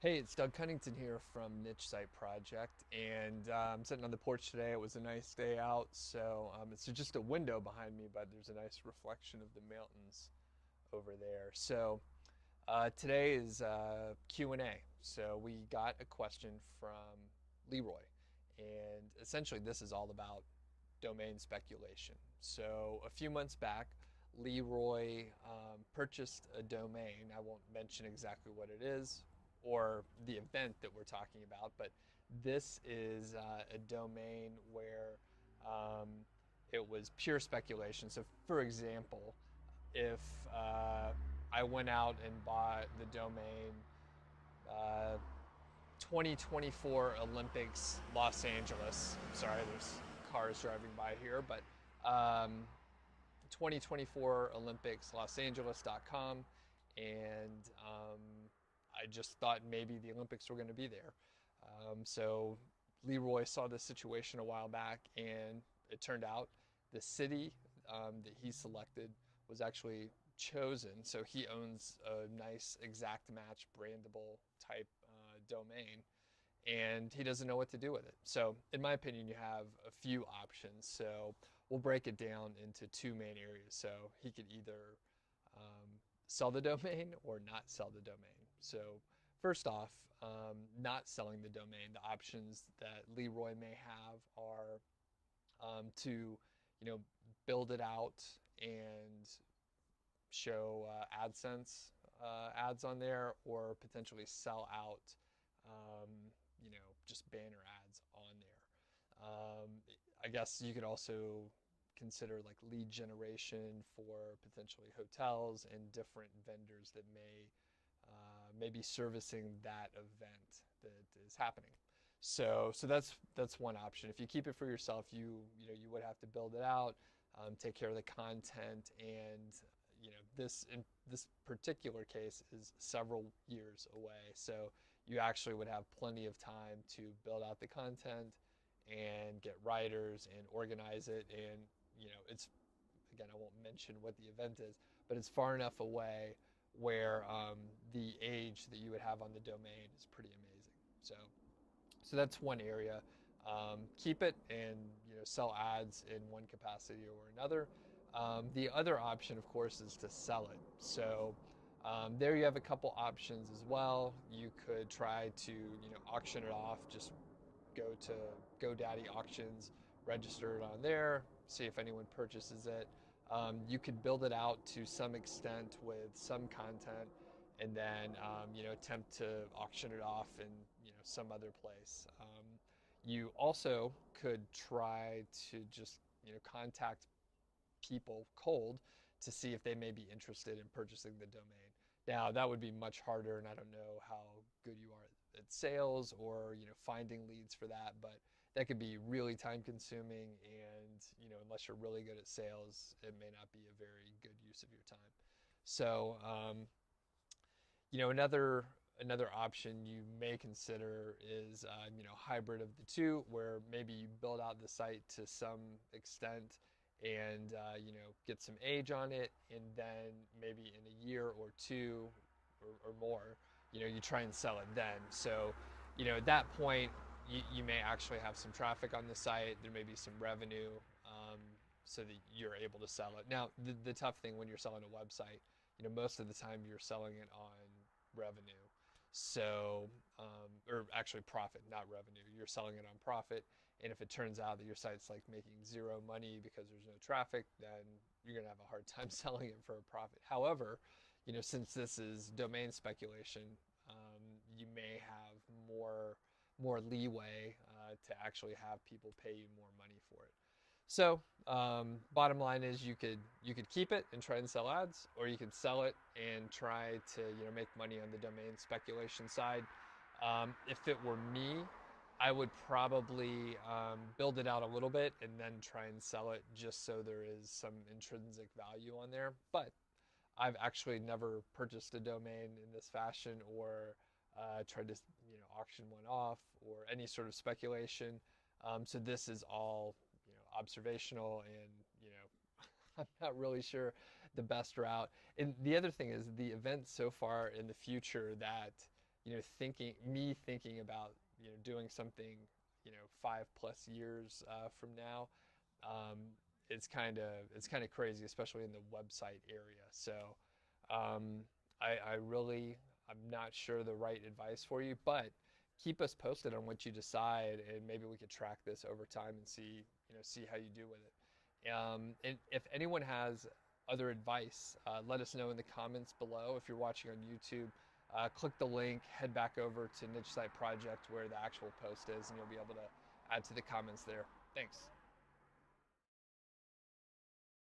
Hey, it's Doug Cunnington here from Niche Site Project, and I'm sitting on the porch today. It was a nice day out, so it's just a window behind me, but there's a nice reflection of the mountains over there. So today is Q&A. So we got a question from Leroy, and essentially this is all about domain speculation. So a few months back, Leroy purchased a domain. I won't mention exactly what it is or the event that we're talking about, but this is a domain where um, it was pure speculation. So, for example, if I went out and bought the domain uh, 2024 Olympics Los Angeles. Sorry, there's cars driving by here, but um, 2024 Olympics Los Angeles.com, and I just thought maybe the Olympics were going to be there. So Leroy saw this situation a while back, and it turned out the city that he selected was actually chosen. So he owns a nice exact match brandable type domain, and he doesn't know what to do with it. So, in my opinion, you have a few options. So, we'll break it down into two main areas. So, he could either sell the domain or not sell the domain. So, first off, not selling the domain, the options that Leroy may have are to, you know, build it out and show AdSense ads on there, or potentially sell out, just banner ads on there. I guess you could also consider like lead generation for potentially hotels and different vendors that may be servicing that event that is happening. So that's one option. If you keep it for yourself, you would have to build it out, take care of the content, and this in this particular case is several years away. So you actually would have plenty of time to build out the content and get writers and organize it. And it's, again, I won't mention what the event is, but it's far enough away where the age that you would have on the domain is pretty amazing. So that's one area. Keep it and sell ads in one capacity or another. The other option, of course, is to sell it. So there you have a couple options as well. You could try to auction it off. Just go to GoDaddy auctions, register it on there, see if anyone purchases it. You could build it out to some extent with some content, and then attempt to auction it off in some other place. You also could try to just contact people cold to see if they may be interested in purchasing the domain. Now that would be much harder, and I don't know how good you are at sales or finding leads for that, but that could be really time consuming, and unless you're really good at sales, it may not be a very good use of your time. So another option you may consider is hybrid of the two, where maybe you build out the site to some extent and get some age on it, and then maybe in a year or two or more, you try and sell it then. So at that point, you may actually have some traffic on the site. There may be some revenue, so that you're able to sell it. Now, the tough thing when you're selling a website, most of the time you're selling it on revenue. So, or actually profit, not revenue. You're selling it on profit. And if it turns out that your site's like making zero money because there's no traffic, then you're going to have a hard time selling it for a profit. However, since this is domain speculation, you may have more leeway to actually have people pay you more money for it. So, bottom line is you could keep it and try and sell ads, or you could sell it and try to make money on the domain speculation side. If it were me, I would probably build it out a little bit and then try and sell it, just so there is some intrinsic value on there. But I've actually never purchased a domain in this fashion, or tried to auction one off, or any sort of speculation. So this is all observational, and I'm not really sure the best route. And the other thing is the events so far in the future that thinking about doing something 5+ years from now. um, it's kind of crazy, especially in the website area. So um, I really, I'm not sure the right advice for you, but keep us posted on what you decide, and maybe we could track this over time and see how you do with it. And if anyone has other advice, let us know in the comments below. If you're watching on YouTube, click the link, head back over to Niche Site Project where the actual post is, and you'll be able to add to the comments there. Thanks.